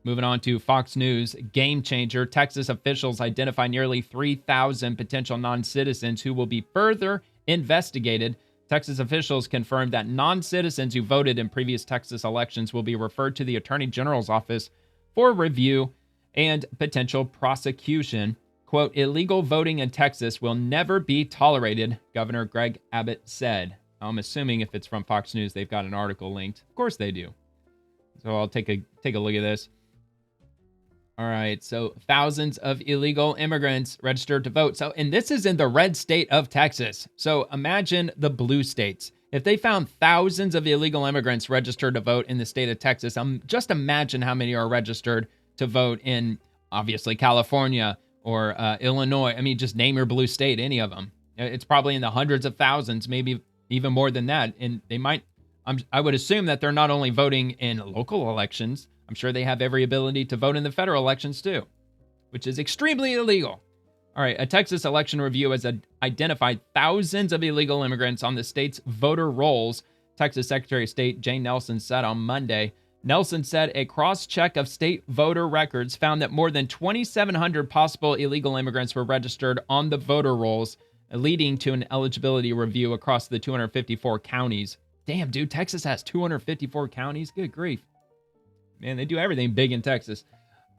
Moving on to Fox News, game changer. Texas officials identify nearly 3,000 potential non-citizens who will be further investigated. Texas officials confirmed that non-citizens who voted in previous Texas elections will be referred to the Attorney General's office for review and potential prosecution. Quote, illegal voting in Texas will never be tolerated, Governor Greg Abbott said. I'm assuming if it's from Fox News, they've got an article linked. Of course they do. So I'll take a look at this. All right, so thousands of illegal immigrants registered to vote. So, and this is in the red state of Texas. So imagine the blue states. If they found thousands of illegal immigrants registered to vote in the state of Texas, just imagine how many are registered to vote in, obviously, California or Illinois. I mean, just name your blue state, any of them. It's probably in the hundreds of thousands, maybe even more than that. And they might, I would assume that they're not only voting in local elections, I'm sure they have every ability to vote in the federal elections too, which is extremely illegal. All right, a Texas election review has identified thousands of illegal immigrants on the state's voter rolls, Texas Secretary of State Jay Nelson said on Monday. Nelson said a cross-check of state voter records found that more than 2,700 possible illegal immigrants were registered on the voter rolls, leading to an eligibility review across the 254 counties. Damn, dude, Texas has 254 counties? Good grief. Man, they do everything big in Texas.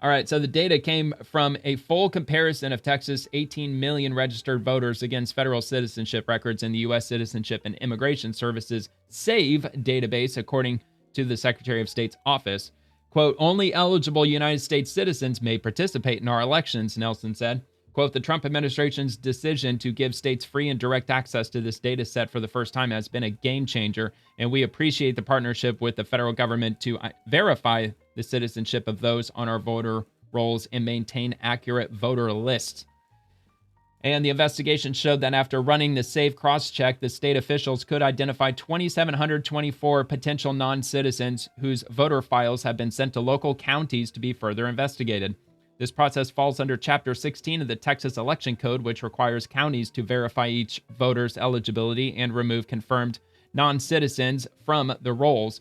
All right, so the data came from a full comparison of Texas' 18 million registered voters against federal citizenship records in the U.S. Citizenship and Immigration Services SAVE database, according to the Secretary of State's office. Quote, only eligible United States citizens may participate in our elections, Nelson said. Quote, the Trump administration's decision to give states free and direct access to this data set for the first time has been a game changer, and we appreciate the partnership with the federal government to verify the citizenship of those on our voter rolls and maintain accurate voter lists. And the investigation showed that after running the SAVE cross-check, the state officials could identify 2,724 potential non-citizens whose voter files have been sent to local counties to be further investigated. This process falls under Chapter 16 of the Texas Election Code, which requires counties to verify each voter's eligibility and remove confirmed non-citizens from the rolls.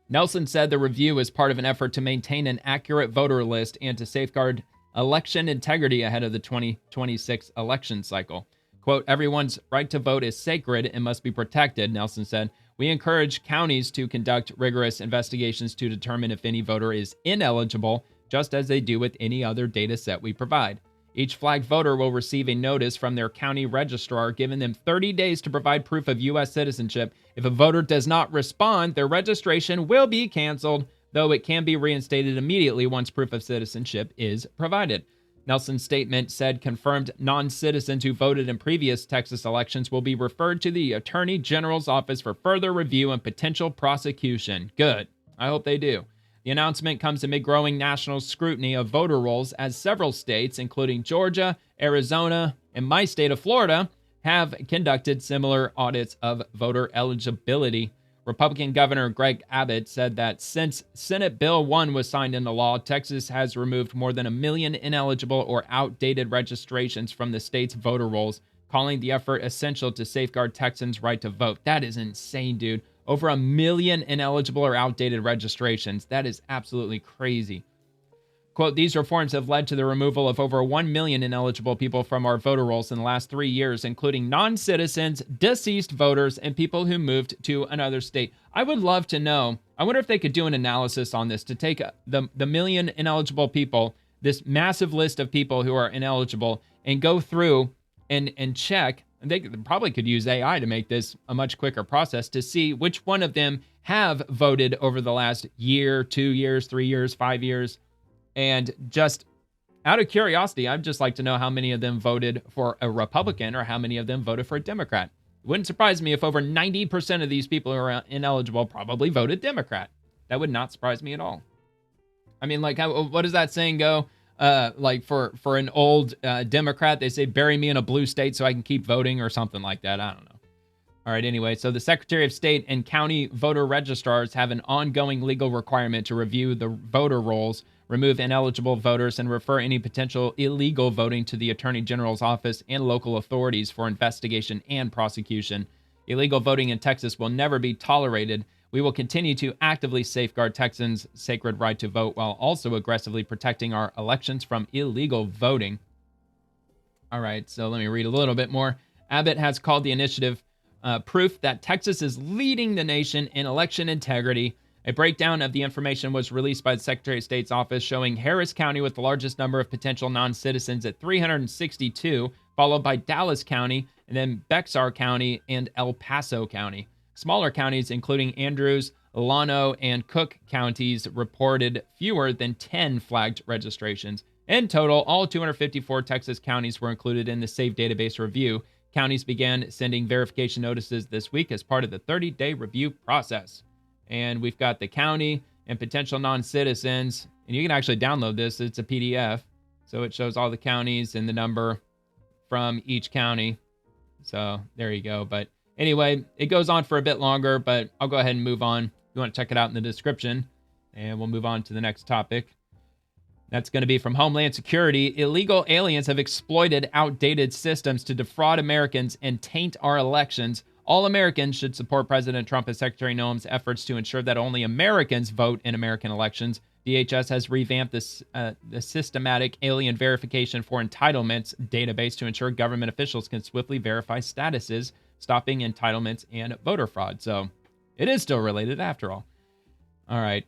Nelson said the review is part of an effort to maintain an accurate voter list and to safeguard election integrity ahead of the 2026 election cycle. Quote, everyone's right to vote is sacred and must be protected, Nelson said. We encourage counties to conduct rigorous investigations to determine if any voter is ineligible, just as they do with any other data set we provide. Each flagged voter will receive a notice from their county registrar, giving them 30 days to provide proof of U.S. citizenship. If a voter does not respond, their registration will be canceled, though it can be reinstated immediately once proof of citizenship is provided. Nelson's statement said confirmed non-citizens who voted in previous Texas elections will be referred to the Attorney General's office for further review and potential prosecution. Good. I hope they do. The announcement comes amid growing national scrutiny of voter rolls as several states, including Georgia, Arizona, and my state of Florida, have conducted similar audits of voter eligibility. Republican Governor Greg Abbott said that since Senate Bill 1 was signed into law, Texas has removed more than 1 million ineligible or outdated registrations from the state's voter rolls, calling the effort essential to safeguard Texans' right to vote. That is insane, dude. Over 1 million ineligible or outdated registrations. That is absolutely crazy. Quote, these reforms have led to the removal of over 1 million ineligible people from our voter rolls in the last 3 years, including non-citizens, deceased voters, and people who moved to another state. I would love to know. I wonder if they could do an analysis on this to take the million ineligible people, this massive list of people who are ineligible, and go through and check. And they probably could use AI to make this a much quicker process to see which one of them have voted over the last year, 2 years, 3 years, 5 years. And just out of curiosity, I'd just like to know how many of them voted for a Republican or how many of them voted for a Democrat. It wouldn't surprise me if over 90% of these people who are ineligible probably voted Democrat. That would not surprise me at all. I mean, like, what does that saying go? Like for an old Democrat, they say, bury me in a blue state so I can keep voting or something like that. I don't know. All right, anyway, so the Secretary of State and county voter registrars have an ongoing legal requirement to review the voter rolls, remove ineligible voters, and refer any potential illegal voting to the Attorney General's office and local authorities for investigation and prosecution. Illegal voting in Texas will never be tolerated. We will continue to actively safeguard Texans' sacred right to vote while also aggressively protecting our elections from illegal voting. All right, so let me read a little bit more. Abbott has called the initiative proof that Texas is leading the nation in election integrity. A breakdown of the information was released by the Secretary of State's office showing Harris County with the largest number of potential non-citizens at 362, followed by Dallas County, and then Bexar County and El Paso County. Smaller counties, including Andrews, Llano, and Cook counties, reported fewer than 10 flagged registrations. In total, all 254 Texas counties were included in the SAVE database review. Counties began sending verification notices this week as part of the 30-day review process. And we've got the county and potential non-citizens. And you can actually download this. It's a PDF. So it shows all the counties and the number from each county. So there you go. But anyway, it goes on for a bit longer, but I'll go ahead and move on. You want to check it out in the description. And we'll move on to the next topic. That's going to be from Homeland Security. Illegal aliens have exploited outdated systems to defraud Americans and taint our elections. All Americans should support President Trump and Secretary Noem's efforts to ensure that only Americans vote in American elections. DHS has revamped the systematic alien verification for entitlements database to ensure government officials can swiftly verify statuses, stopping entitlements and voter fraud. So it is still related after all. All right.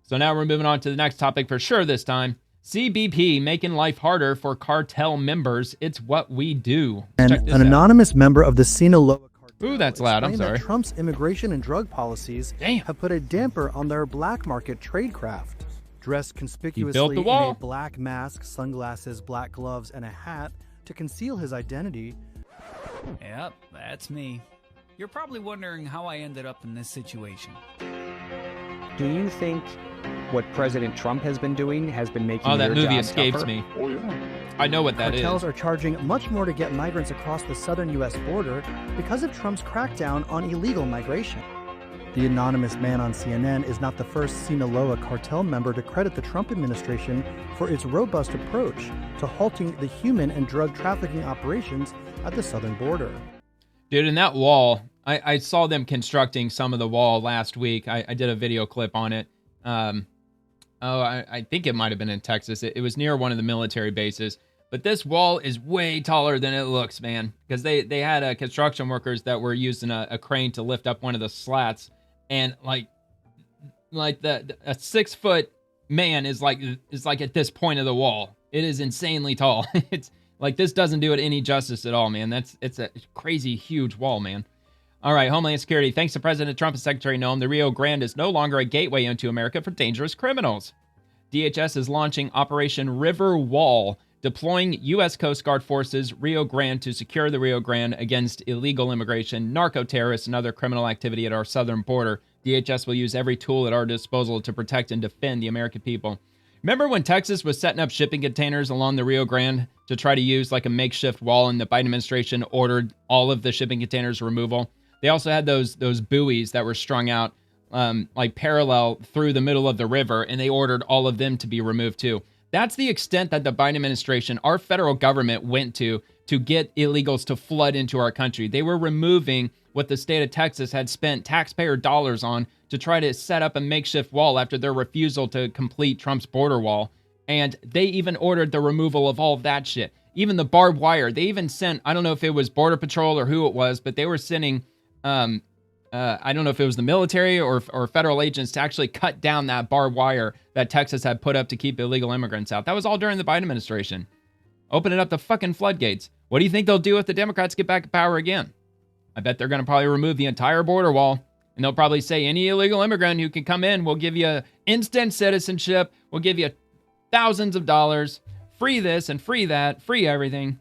So now we're moving on to the next topic for sure this time. CBP making life harder for cartel members. It's what we do. And an anonymous member of the Sinaloa cartel. Ooh, that's loud. I'm sorry. That Trump's immigration and drug policies have put a damper on their black market tradecraft. Dressed conspicuously in a black mask, sunglasses, black gloves, and a hat to conceal his identity. Yep, that's me. You're probably wondering how I ended up in this situation. Do you think what President Trump has been doing has been making your job tougher? Oh, that movie escapes me. Oh, yeah. I know what that is. Cartels are charging much more to get migrants across the southern U.S. border because of Trump's crackdown on illegal migration. The anonymous man on CNN is not the first Sinaloa cartel member to credit the Trump administration for its robust approach to halting the human and drug trafficking operations at the southern border. Dude, in that wall, I saw them constructing some of the wall last week. I did a video clip on it. I think it might have been in Texas. It was near one of the military bases. But this wall is way taller than it looks, man. Because they had construction workers that were using a crane to lift up one of the slats. And like a 6 foot man is like at this point of the wall. It is insanely tall. It's like, this doesn't do it any justice at all, man. It's a crazy huge wall, man. All right, Homeland Security. Thanks to President Trump and Secretary Noem, the Rio Grande is no longer a gateway into America for dangerous criminals. DHS is launching Operation River Wall, deploying U.S. Coast Guard forces Rio Grande to secure the Rio Grande against illegal immigration, narco-terrorists, and other criminal activity at our southern border. DHS will use every tool at our disposal to protect and defend the American people. Remember when Texas was setting up shipping containers along the Rio Grande to try to use like a makeshift wall, and the Biden administration ordered all of the shipping containers removal? They also had those buoys that were strung out like parallel through the middle of the river, and they ordered all of them to be removed too. That's the extent that the Biden administration, our federal government, went to get illegals to flood into our country. They were removing what the state of Texas had spent taxpayer dollars on to try to set up a makeshift wall after their refusal to complete Trump's border wall. And they even ordered the removal of all of that shit. Even the barbed wire. They even sent, I don't know if it was Border Patrol or who it was, but they were sending, I don't know if it was the military or federal agents to actually cut down that barbed wire that Texas had put up to keep illegal immigrants out. That was all during the Biden administration. Opening up the fucking floodgates. What do you think they'll do if the Democrats get back in power again? I bet they're going to probably remove the entire border wall. And they'll probably say any illegal immigrant who can come in, we'll give you instant citizenship. We'll give you thousands of dollars. Free this and free that. Free everything.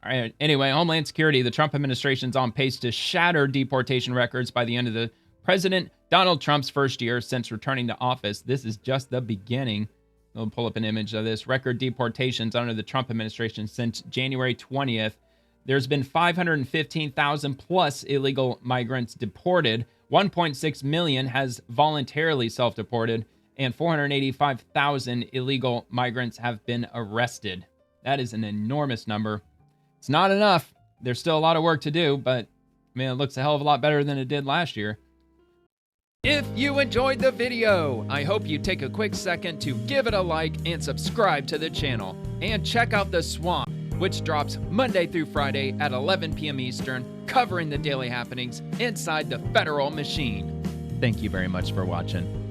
All right. Anyway, Homeland Security. The Trump administration's on pace to shatter deportation records by the end of the President Donald Trump's first year since returning to office. This is just the beginning. We'll pull up an image of this. Record deportations under the Trump administration since January 20th. There's been 515,000 plus illegal migrants deported. 1.6 million has voluntarily self-deported, and 485,000 illegal migrants have been arrested. That is an enormous number. It's not enough. There's still a lot of work to do, but I mean, it looks a hell of a lot better than it did last year. If you enjoyed the video, I hope you take a quick second to give it a like and subscribe to the channel. And check out The Swamp, which drops Monday through Friday at 11 p.m. Eastern, covering the daily happenings inside the federal machine. Thank you very much for watching.